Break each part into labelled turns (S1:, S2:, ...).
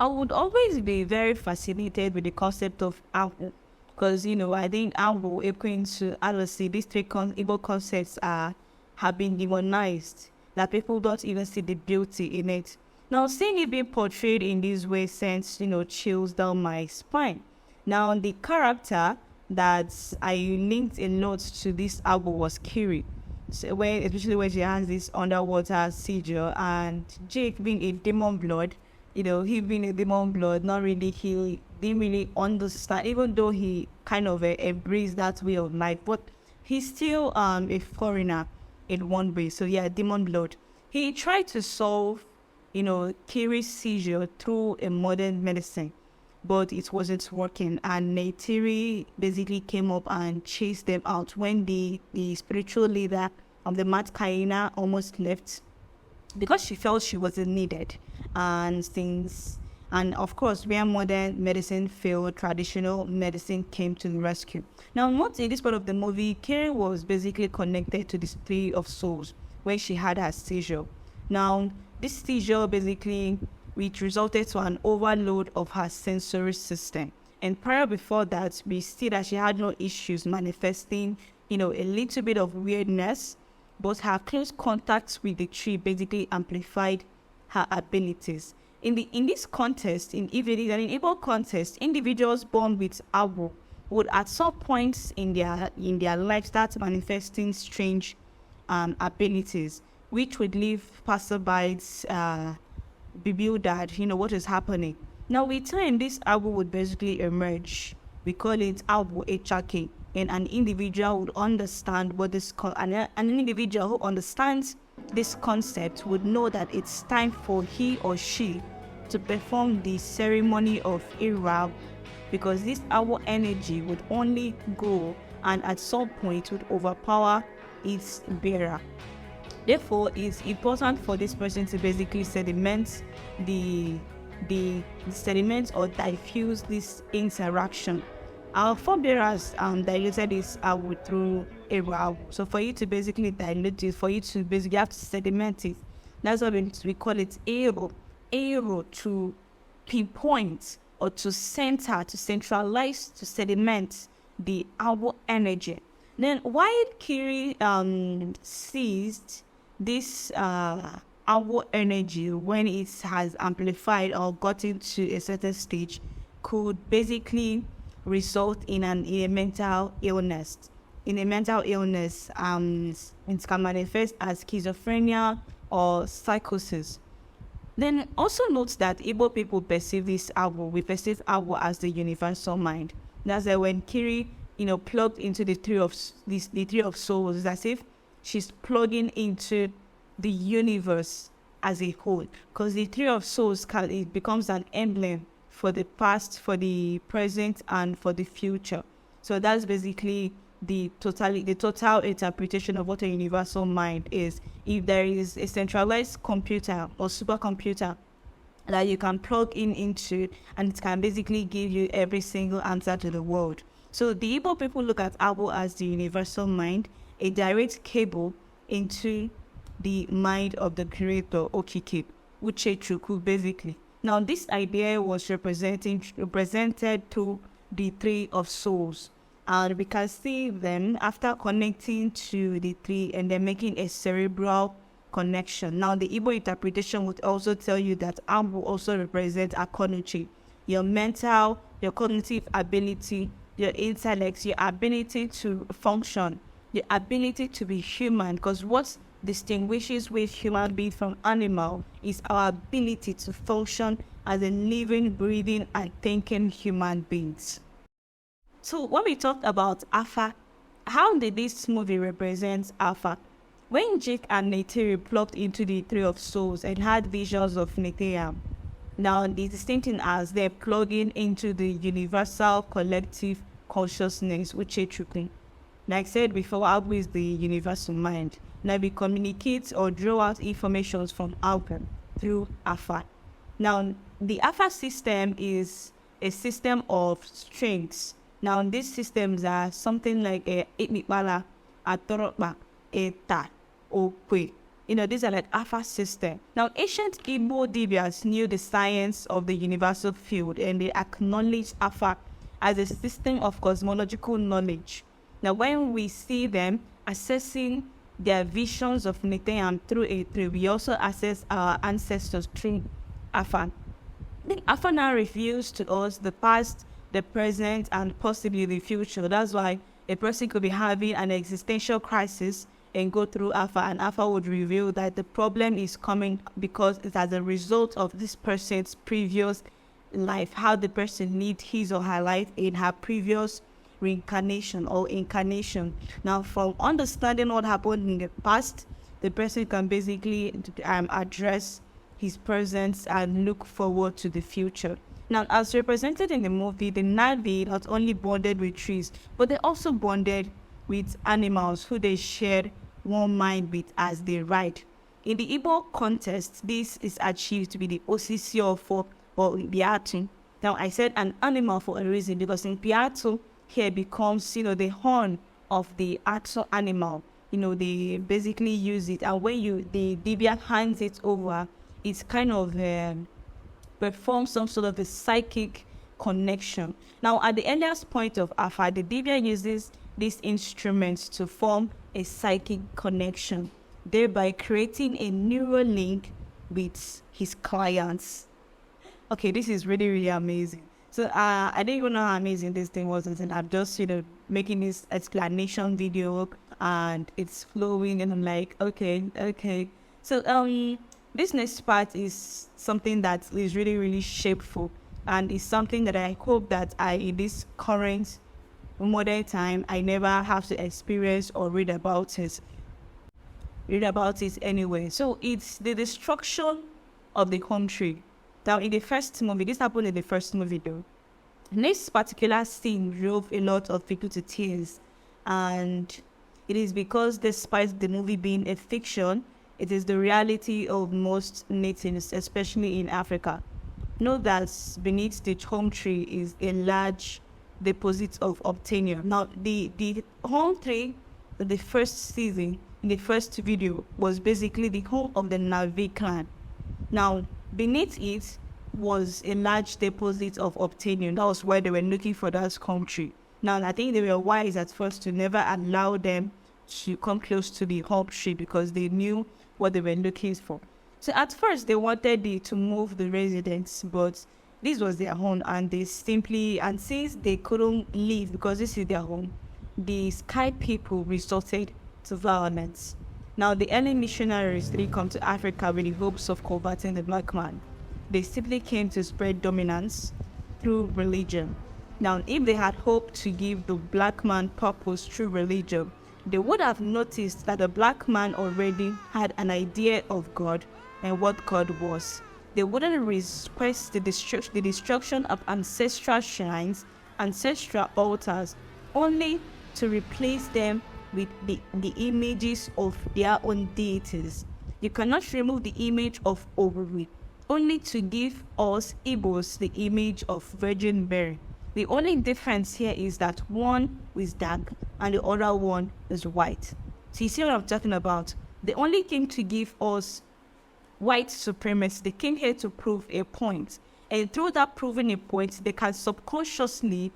S1: I would always be very fascinated with the concept of Awu, because I think Awu, Ekwensu, Alasi, these three Igbo concepts have been demonized. That people don't even see the beauty in it. Now, seeing it being portrayed in this way sends chills down my spine. Now, the character that I linked a note to this album was Kiri. So especially when she has this underwater seizure, and Jake being a demon blood, he being a demon blood, not really, he didn't really understand, even though he kind of embraced that way of life, but he's still a foreigner in one way. So yeah, demon blood. He tried to solve, Kiri's seizure through a modern medicine, but it wasn't working. And Neytiri basically came up and chased them out when the spiritual leader of the Mat Kaina almost left, because she felt she wasn't needed. And of course, where modern medicine failed, traditional medicine came to the rescue. Now, not in this part of the movie, Karen was basically connected to this Three of Souls when she had her seizure. Now, this seizure basically, which resulted to an overload of her sensory system. And prior before that, we see that she had no issues manifesting, a little bit of weirdness, but her close contacts with the tree basically amplified her abilities. In this contest, if it is an Igbo contest, individuals born with Awu would at some points in their life start manifesting strange abilities, which would leave passerbys bewildered, what is happening. Now, with time, this Awu would basically emerge. We call it Awu Echake, and an individual would understand what an individual who understands this concept would know that it's time for he or she to perform the ceremony of Irab, because this Awu energy would only go and at some point would overpower its bearer. Therefore, it's important for this person to basically sediment the sediment or diffuse this interaction. Our forebearers diluted this Awu through Awu. So for you to basically dilute it, for you to basically have to sediment it, that's what we call it Aero. Aero, to pinpoint or to center, to centralize, to sediment the Awu energy. Then while Kiri seized this Awu energy when it has amplified or gotten to a certain stage, could basically result in a mental illness. In a mental illness, it can manifest as schizophrenia or psychosis. Then also note that Igbo people perceive this Awu, we perceive Awu as the universal mind. That's why when Kiri, plugged into the Three of Souls, it's as if she's plugging into the universe as a whole. Because the Three of Souls it becomes an emblem for the past, for the present, and for the future. So that's basically the total interpretation of what a universal mind is. If there is a centralized computer or supercomputer that you can plug into, and it can basically give you every single answer to the world. So the Igbo people look at Awu as the universal mind, a direct cable into the mind of the creator, Okike, Uchechukwu, basically. Now, this idea was represented through the Three of Souls. And we can see them after connecting to the three and then making a cerebral connection. Now, the Igbo interpretation would also tell you that Awu also represents Akonuchi, your mental, your cognitive ability, your intellect, your ability to function, your ability to be human. Because what distinguishes with human being from animal is our ability to function as a living, breathing, and thinking human beings. So when we talked about Afa, how did this movie represent Afa? When Jake and Neytiri plugged into the Three of Souls and had visions of Nethea, now the distinct thing as they're plugging into the universal collective consciousness, which is true. Like I said before, Awu is the universal mind. Now we communicate or draw out information from Awu through Afa. Now the Afa system is a system of strengths. Now these systems are something like a Itmikbala, a Torokba, a Ta, Okwe. These are like Alpha system. Now, ancient Igbo Dibias knew the science of the universal field, and they acknowledged Alpha as a system of cosmological knowledge. Now, when we see them assessing their visions of Nityan through a tree, we also assess our ancestors through Alpha. The Alpha now reveals to us the past, the present, and possibly the future. That's why a person could be having an existential crisis and go through Alpha, and Alpha would reveal that the problem is coming because it's as a result of this person's previous life, how the person lived his or her life in her previous reincarnation or incarnation. Now, from understanding what happened in the past, the person can basically address his presence and look forward to the future. Now, as represented in the movie, the Navi not only bonded with trees, but they also bonded with animals who they shared one mind with as they ride. In the Igbo context, this is achieved with the Osisi or Piatu. Now, I said an animal for a reason, because in Piatu, here becomes, the horn of the actual animal. They basically use it, and when the Dibia hands it over, it's kind of performs some sort of a psychic connection. Now, at the earliest point of Alpha, the Dibia uses these instruments to form a psychic connection, thereby creating a neural link with his clients. Okay, this is really, really amazing. So I didn't even know how amazing this thing was, and I'm just, making this explanation video, and it's flowing, and I'm like, okay. So this next part is something that is really, really shapeful, and it's something that I hope that in this current modern time, I never have to experience or read about it anyway. So it's the destruction of the country. Now, in the first movie, this happened in the first movie though. This particular scene drove a lot of people to tears, and it is because despite the movie being a fiction, it is the reality of most natives, especially in Africa. Know that beneath the home tree is a large deposit of obtainium. Now, the home tree, the first season, in the first video, was basically the home of the Navi clan. Now, beneath it was a large deposit of obtainium. That was why they were looking for that country. Now, I think they were wise at first to never allow them to come close to the home tree, because they knew what they were looking for. So at first they wanted to move the residents, but this was their home, and since they couldn't leave because this is their home, the Sky people resorted to violence. Now, the early missionaries didn't come to Africa with the hopes of converting the black man. They simply came to spread dominance through religion. Now, if they had hoped to give the black man purpose through religion, they would have noticed that the black man already had an idea of God and what God was. They wouldn't request the destruction of ancestral shrines, ancestral altars, only to replace them with the images of their own deities. You cannot remove the image of Owerri, only to give us Igbos the image of Virgin Mary. The only difference here is that one is dark and the other one is white. So you see what I'm talking about? They only came to give us white supremacy. They came here to prove a point. And through that proving a point, they can subconsciously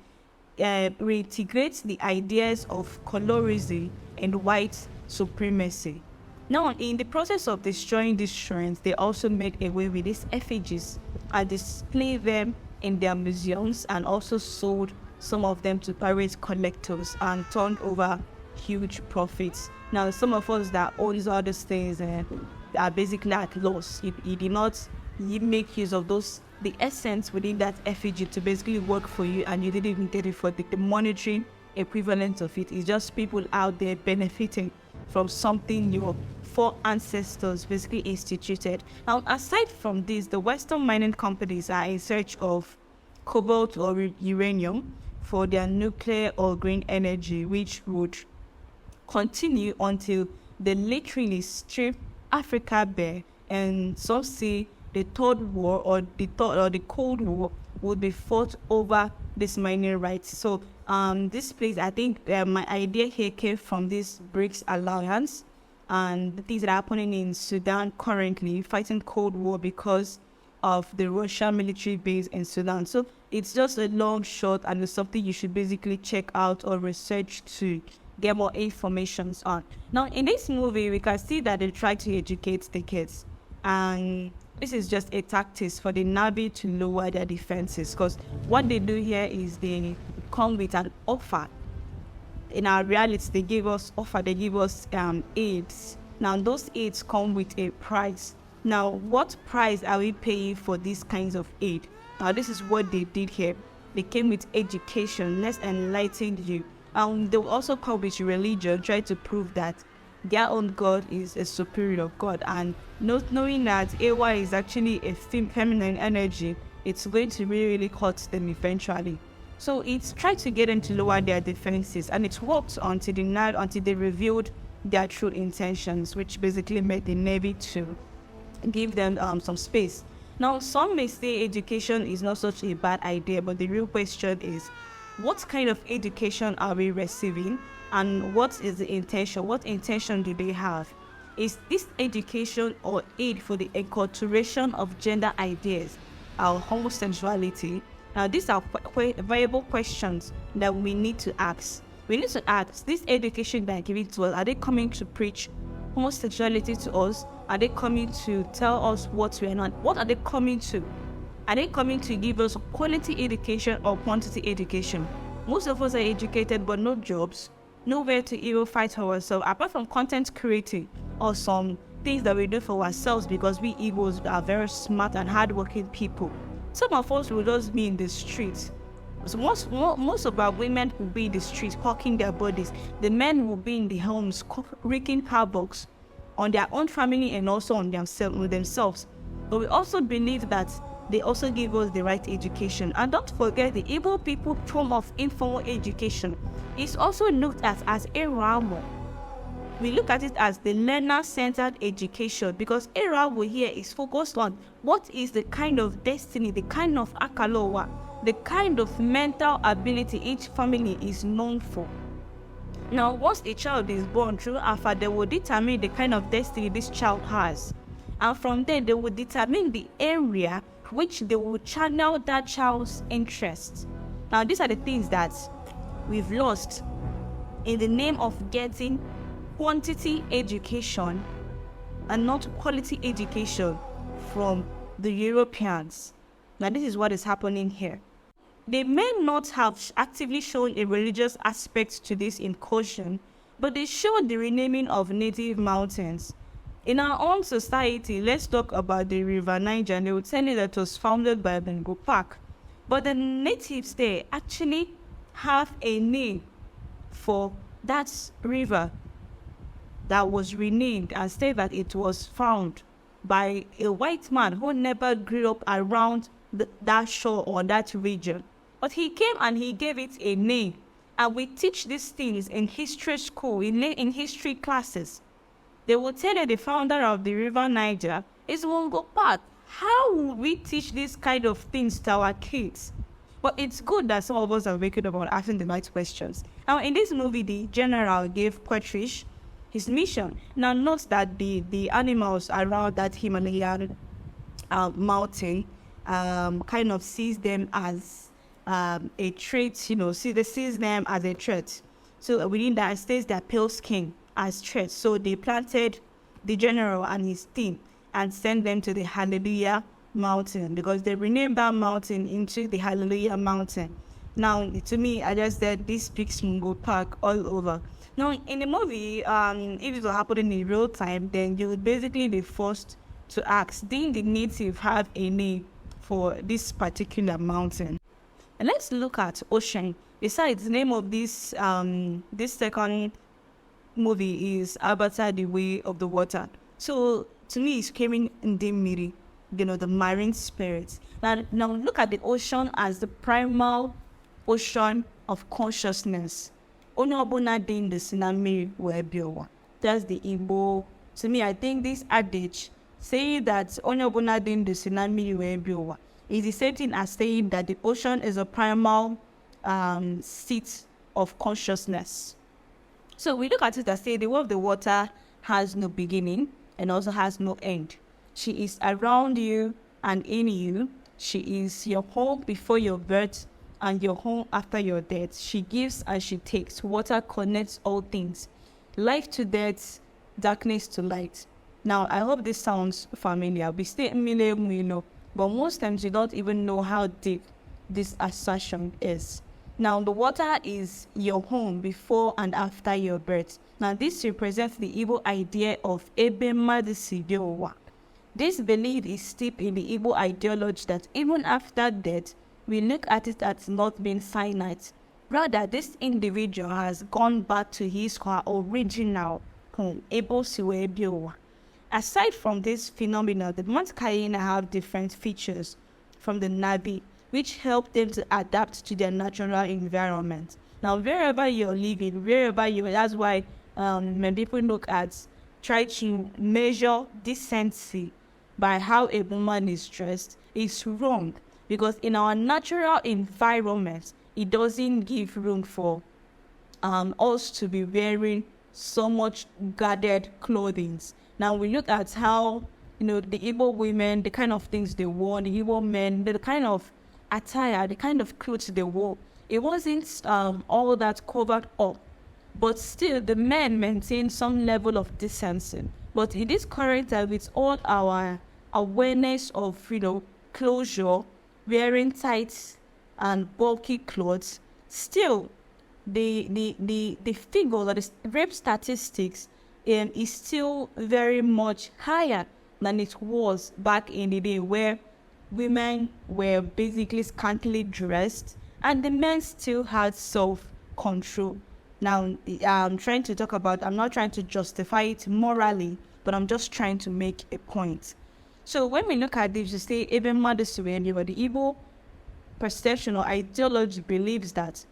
S1: reintegrate the ideas of colorism and white supremacy. Now, in the process of destroying these shrines, they also made away with these effigies and displayed them in their museums, and also sold some of them to pirate collectors and turned over huge profits. Now, some of us that own all these things are basically at loss. You did not make use of the essence within that effigy to basically work for you, and you didn't even get it for the monetary equivalent of it. It's just people out there benefiting from something your four ancestors basically instituted. Now, aside from this, the Western mining companies are in search of cobalt or uranium for their nuclear or green energy, which would continue until they literally strip Africa bare. And some say the third war or the Cold War would be fought over this mining rights. So this place, I think my idea here came from this BRICS alliance, and the things that are happening in Sudan currently, fighting Cold War because of the Russian military base in Sudan. So it's just a long shot, and it's something you should basically check out or research to get more information on. Now, in this movie, we can see that they try to educate the kids, and this is just a tactic for the Navy to lower their defenses, because what they do here is they come with an offer. In our reality, they give us aids. Now, those aids come with a price. Now, what price are we paying for these kinds of aid? Now, this is what they did here. They came with education. Let's enlighten you. They will also come with religion, try to prove that their own God is a superior God. And not knowing that Awa is actually a feminine energy, it's going to really hurt them eventually. So it's tried to get them to lower their defenses, and it worked until they revealed their true intentions, which basically made the Navy to give them some space. Now, some may say education is not such a bad idea, but the real question is, what kind of education are we receiving, and what is the intention? What intention do they have? Is this education or aid for the enculturation of gender ideas or homosexuality? Now, these are viable questions that we need to ask. We need to ask, this education that are giving to us, are they coming to preach homosexuality to us? Are they coming to tell us what we are not? What are they coming to? Are they coming to give us quality education or quantity education? Most of us are educated but no jobs, nowhere to even fight for ourselves, apart from content creating or some things that we do for ourselves, because we Igbos are very smart and hardworking people. Some of us will just be in the streets. So most of our women will be in the streets, hawking their bodies. The men will be in the homes, wreaking havoc on their own family and also on themselves. But we also believe that they also give us the right education. And don't forget, the Igbo people form of informal education is also looked at as Eramu. We look at it as the learner-centered education, because Eramu here is focused on what is the kind of destiny, the kind of akalowa, the kind of mental ability each family is known for. Now, once a child is born through Alpha, they will determine the kind of destiny this child has. And from there, they will determine the area which they will channel that child's interests. Now, these are the things that we've lost in the name of getting quantity education and not quality education from the Europeans. Now, this is what is happening here. They may not have actively shown a religious aspect to this incursion, but they showed the renaming of native mountains. In our own society, let's talk about the River Niger, and they will tell you that it was founded by Bengo Park. But the natives there actually have a name for that river that was renamed, and say that it was found by a white man who never grew up around that shore or that region. But he came and he gave it a name. And we teach these things in history school, in history classes. They will tell you the founder of the River Niger is Wongo Park. How would we teach these kind of things to our kids? But it's good that some of us are waking up and asking the right questions. Now, in this movie, the general gave Quetrish his mission. Now, note that the animals around that Himalayan mountain kind of sees them as a trait, they sees them as a threat. So within that states their pale skin as threats. So they planted the general and his team and sent them to the Hallelujah Mountain, because they renamed that mountain into the Hallelujah Mountain. Now, to me, I just said this speaks Mungo Park all over. Now, in the movie, if it will happen in real time, then you would basically be forced to ask, did the native have a name for this particular mountain? And let's look at Ocean. Besides, the name of this second movie is Avatar: The Way of the Water. So to me, it's carrying Ndemiri, the marine spirits. Now look at the ocean as the primal ocean of consciousness. Onobuna din the tsunami webiowa. That's the Igbo. To me, I think this adage saying that Onobuna din the tsunami webiowa is the same thing as saying that the ocean is a primal seat of consciousness. So we look at it as say the way of the water has no beginning and also has no end. She is around you and in you. She is your home before your birth and your home after your death. She gives and she takes. Water connects all things. Life to death, darkness to light. Now, I hope this sounds familiar. We say know, but most times we don't even know how deep this assertion is. Now, the water is your home before and after your birth. Now, this represents the Igbo idea of Ebe Mmadụ Si Bịa Ụwa. This belief is steeped in the Igbo ideology that even after death, we look at it as not being finite. Rather, this individual has gone back to his or her original home, Ebo Si Wee Bịa Ụwa. Aside from this phenomenon, the Mount Kaina have different features from the Nabi, which help them to adapt to their natural environment. Now, wherever you're living, that's why when people try to measure decency by how a woman is dressed, it's wrong. Because in our natural environment, it doesn't give room for us to be wearing so much guarded clothing. Now, we look at how, the Igbo women, the kind of things they wore, the Igbo men, the kind of attire, the kind of clothes they wore, it wasn't all that covered up. But still, the men maintained some level of decency. But it is correct that with all our awareness of, closure, wearing tight and bulky clothes, still, the figure or the rape statistics is still very much higher than it was back in the day, where women were basically scantily dressed and the men still had self-control. Now, I'm not trying to justify it morally, but I'm just trying to make a point. So when we look at this, you say, even Mmadụ Si Wee Bịa Ụwa, the Igbo perception or ideology believes that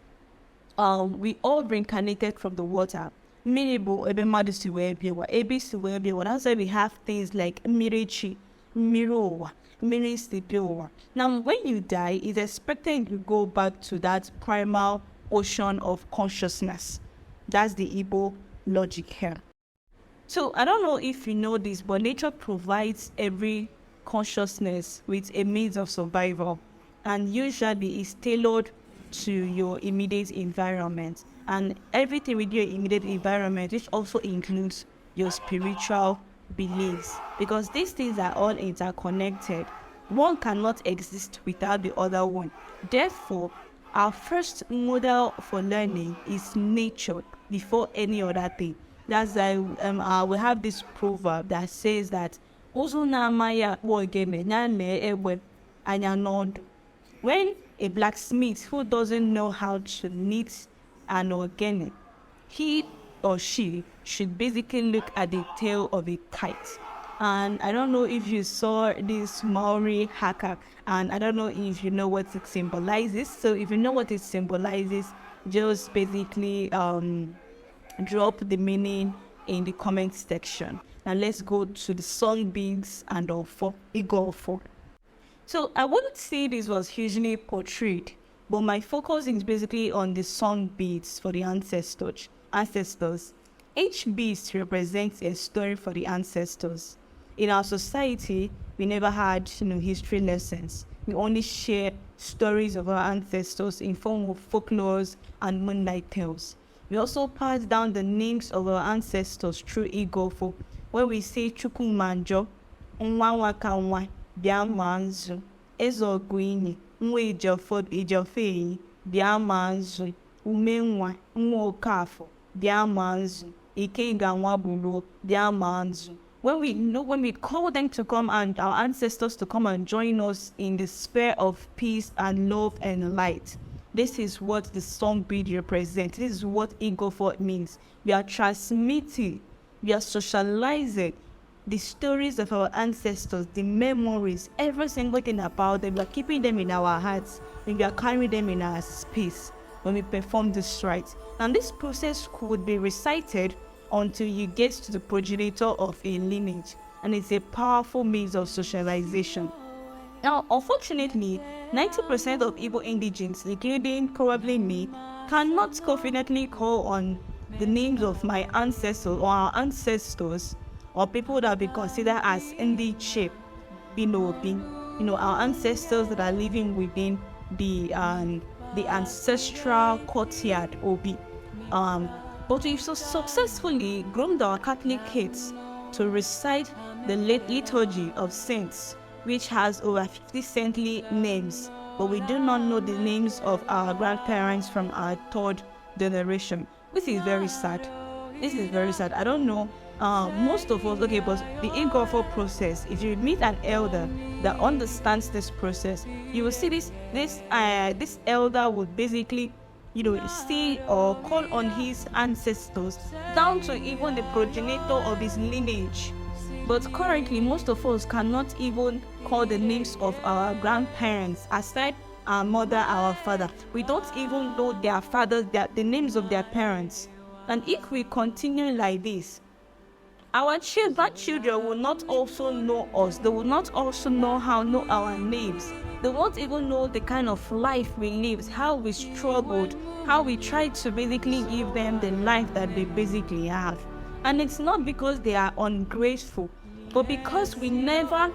S1: we all reincarnated from the water. Miribu, Ebe Mmadụ Si Wee Bịa Ụwa, Ebe Si Wee Bịa Ụwa. That's why we have things like Mirichi, Mirowa, Miri Si Bịa Ụwa. Now, when you die, it's expected you go back to that primal ocean of consciousness. That's the Igbo logic here. So I don't know if you know this, but nature provides every consciousness with a means of survival, and usually it's tailored to your immediate environment. And everything with your immediate environment, which also includes your spiritual beliefs, because these things are all interconnected. One cannot exist without the other one. Therefore, our first model for learning is nature before any other thing. That's why we have this proverb that says that when a blacksmith who doesn't know how to knit an organic, he or she should basically look at the tail of a kite. And I don't know if you saw this Maori haka, and I don't know if you know what it symbolizes. So if you know what it symbolizes, just basically drop the meaning in the comment section. Now let's go to the song beats and for Igbo. So I wouldn't say this was hugely portrayed, but my focus is basically on the song beats for the ancestors. Each beat represents a story for the ancestors. In our society, we never had history lessons. We only share stories of our ancestors in form of folklores and moonlight tales. We also pass down the names of our ancestors through Igbo, where we say Chukwu Manjo, Nwa Wakanwa, Biamanzu, Ezoguini, Nwa Ijofeyi, Biamanzu, Umenwa, Nwa Okafo, Biamanzu, Ikenga Nwabulu, Biamanzu. When we call them to come and our ancestors to come and join us in the sphere of peace and love and light, this is what the song beat represents. This is what Igbo means. We are transmitting, we are socializing the stories of our ancestors, the memories, every single thing about them. We are keeping them in our hearts, and we are carrying them in our space when we perform this rite. And this process could be recited until you get to the progenitor of a lineage, and it's a powerful means of socialization. Now, unfortunately, 90% of Igbo indigenes, including probably me, cannot confidently call on the names of my ancestors or our ancestors or people that be considered as indigenous, our ancestors that are living within the ancestral courtyard Obi. But we've so successfully groomed our Catholic kids to recite the liturgy of saints, which has over 50 saintly names, but we do not know the names of our grandparents from our third generation. This is very sad. I don't know. Most of us, okay, but the Igofo process, if you meet an elder that understands this process, you will see this elder would basically, see or call on his ancestors down to even the progenitor of his lineage. But currently, most of us cannot even call the names of our grandparents, aside our mother, our father. We don't even know their fathers, the names of their parents. And if we continue like this, our children will not also know us. They will not also know our names. They won't even know the kind of life we lived, how we struggled, how we tried to basically give them the life that they basically have. And it's not because they are ungrateful, but because we never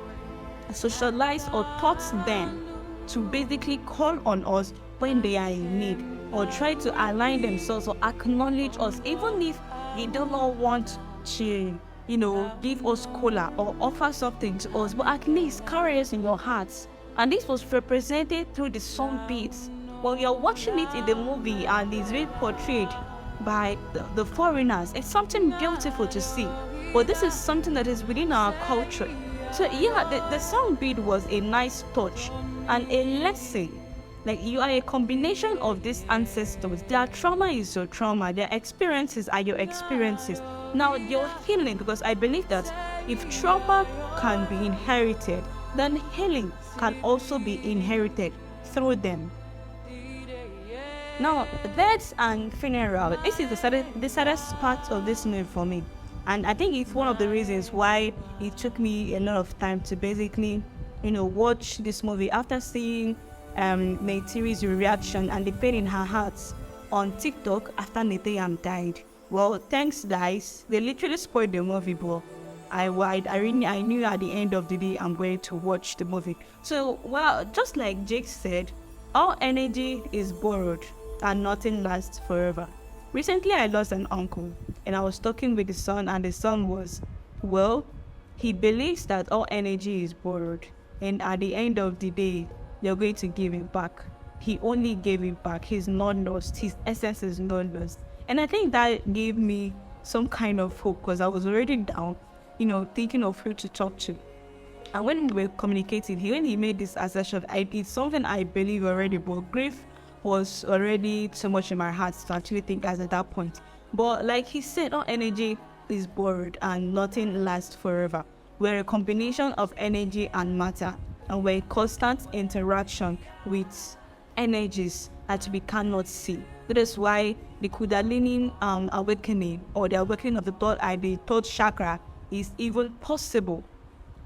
S1: socialized or taught them to basically call on us when they are in need, or try to align themselves or acknowledge us, even if they do not want to, give us cola or offer something to us, but at least carry us in your hearts. And this was represented through the song beats. When you're watching it in the movie and it's being portrayed by the foreigners, it's something beautiful to see. But this is something that is within our culture. So yeah, the song beat was a nice touch and a lesson. Like, you are a combination of these ancestors. Their trauma is your trauma. Their experiences are your experiences. Now, you're healing, because I believe that if trauma can be inherited, then healing can also be inherited through them. Now, death and funeral, this is the saddest part of this movie for me. And I think it's one of the reasons why it took me a lot of time to basically, watch this movie. After seeing Neytiri's reaction and the pain in her heart on TikTok after Neteyam died. Well, thanks guys. They literally spoiled the movie, but I knew at the end of the day I'm going to watch the movie. So, well, just like Jake said, all energy is borrowed and nothing lasts forever. Recently, I lost an uncle, and I was talking with the son, and the son was, well, he believes that all energy is borrowed, and at the end of the day, you're going to give it back. He only gave it back. He's not lost. His essence is not lost. And I think that gave me some kind of hope, because I was already down, thinking of who to talk to. And when we were communicating, when he made this assertion, it's something I believe already, but grief was already so much in my heart to actually think as at that point. But like he said, all energy is borrowed and nothing lasts forever. We're a combination of energy and matter, and we're in constant interaction with energies that we cannot see. That is why the Kundalini awakening, or the awakening of the third eye, the third chakra, is even possible.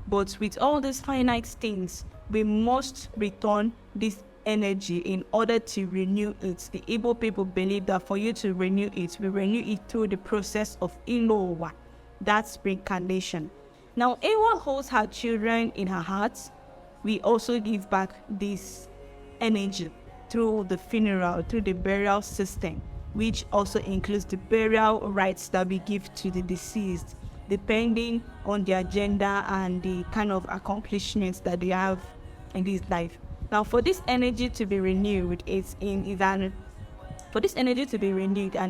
S1: But with all these finite things, we must return this energy in order to renew it. The Igbo people believe that for you to renew it, we renew it through the process of Ilowa. That's reincarnation. Now, Ewa holds her children in her heart. We also give back this energy through the funeral, through the burial system, which also includes the burial rites that we give to the deceased, depending on their gender and the kind of accomplishments that they have in this life. Now, for this energy to be renewed, an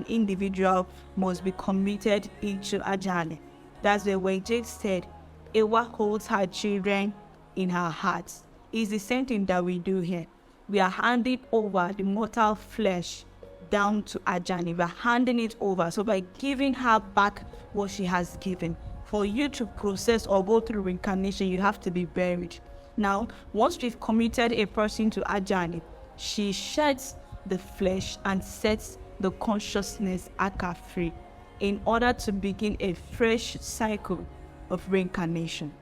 S1: individual must be committed into Ajani. That's the way Jade said, Ewa holds her children in her heart. It's the same thing that we do here. We are handing over the mortal flesh down to Ajani. We're handing it over. So by giving her back what she has given, for you to process or go through reincarnation, you have to be buried. Now, once we've committed a person to Ajani, she sheds the flesh and sets the consciousness Aka free in order to begin a fresh cycle of reincarnation.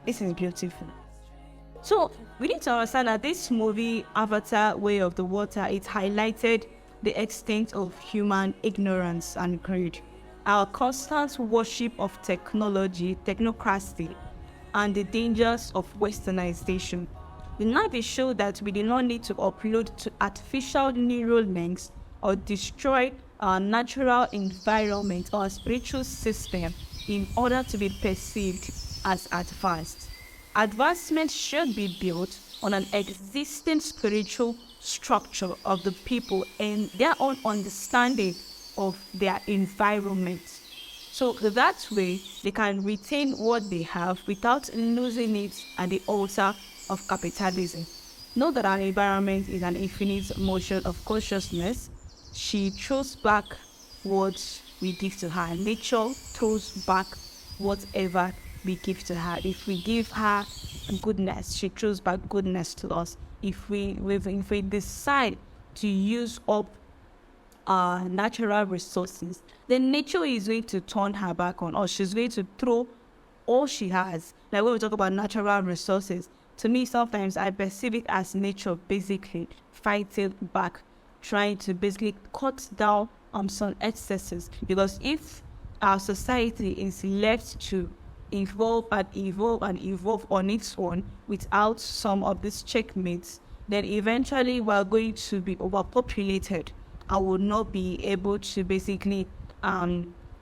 S1: This is beautiful. So we need to understand that this movie, Avatar: Way of the Water, it highlighted the extent of human ignorance and greed. Our constant worship of technology, technocracy, and the dangers of westernization. The Navy showed that we do not need to upload to artificial neural links or destroy our natural environment or spiritual system in order to be perceived as advanced. Advancement should be built on an existing spiritual structure of the people and their own understanding of their environment. So that way, they can retain what they have without losing it at the altar of capitalism. Know that our environment is an infinite motion of consciousness. She throws back what we give to her. Nature throws back whatever we give to her. If we give her goodness, she throws back goodness to us. If we decide to use up our natural resources, then nature is going to turn her back on us. She's going to throw all she has. Like when we talk about natural resources, to me, sometimes I perceive it as nature basically fighting back, trying to basically cut down on some excesses. Because if our society is left to evolve on its own without some of these checkmates, then eventually we're going to be overpopulated. I will not be able to basically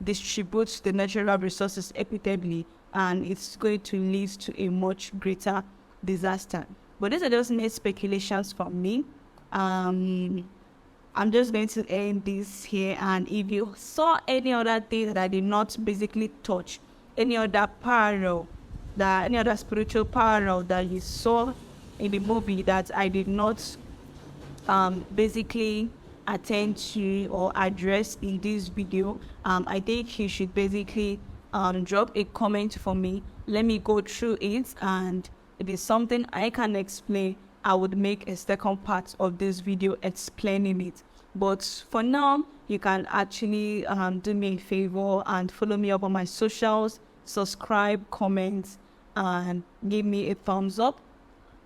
S1: distribute the natural resources equitably, and it's going to lead to a much greater disaster. But these are just mere speculations from me. I'm just going to end this here, and if you saw any other thing that I did not basically touch, any other spiritual parallel that you saw in the movie that I did not basically attend to or address in this video, I think you should basically drop a comment for me. Let me go through it, and if it's something I can explain, I would make a second part of this video explaining it. But for now, you can actually do me a favor and follow me up on my socials, subscribe, comment, and give me a thumbs up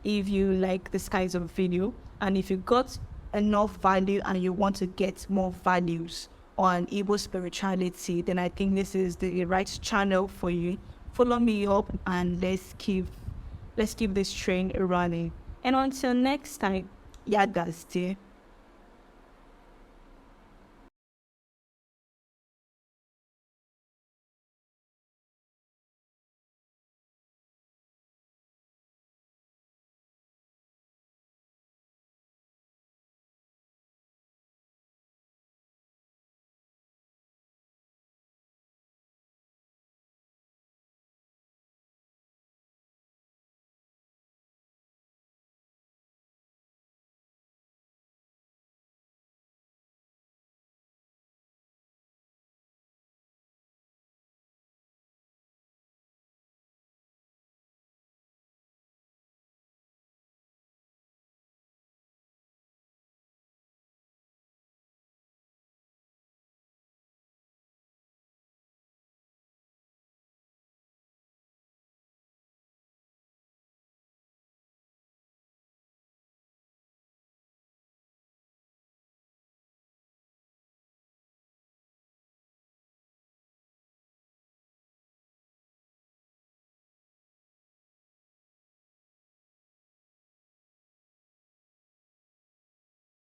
S1: if you like this kind of video. And if you got enough value and you want to get more values on Igbo spirituality, then I think this is the right channel for you. Follow me up and let's keep this train running. And until next time, Yagaste.